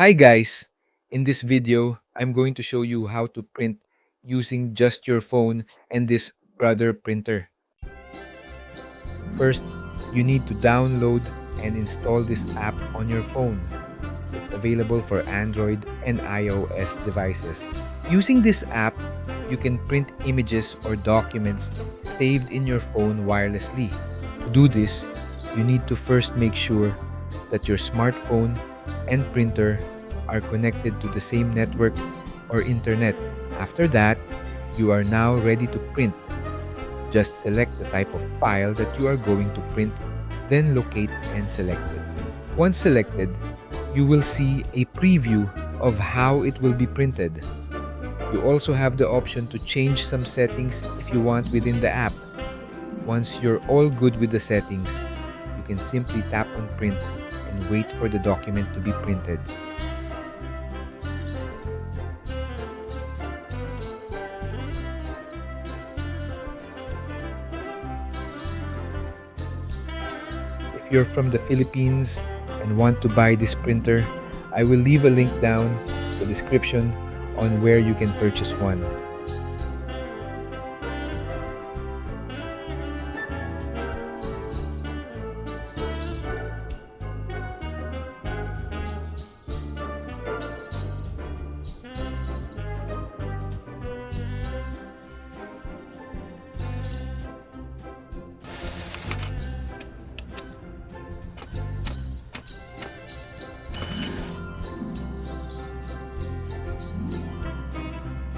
Hi guys! In this video, I'm going to show you how to print using just your phone and this Brother printer. First, you need to download and install this app on your phone. It's available for Android and iOS devices. Using this app, you can print images or documents saved in your phone wirelessly. To do this, you need to first make sure that your smartphone and printer are connected to the same network or internet. After that, you are now ready to print. Just select the type of file that you are going to print, then locate and select it. Once selected, you will see a preview of how it will be printed. You also have the option to change some settings if you want within the app. Once you're all good with the settings, you can simply tap on print and wait for the document to be printed. If you're from the Philippines and want to buy this printer, I will leave a link down in the description on where you can purchase one.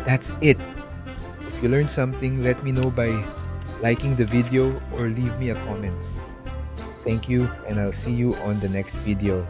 That's it. If you learned something, let me know by liking the video or leave me a comment. Thank you, and I'll see you on the next video.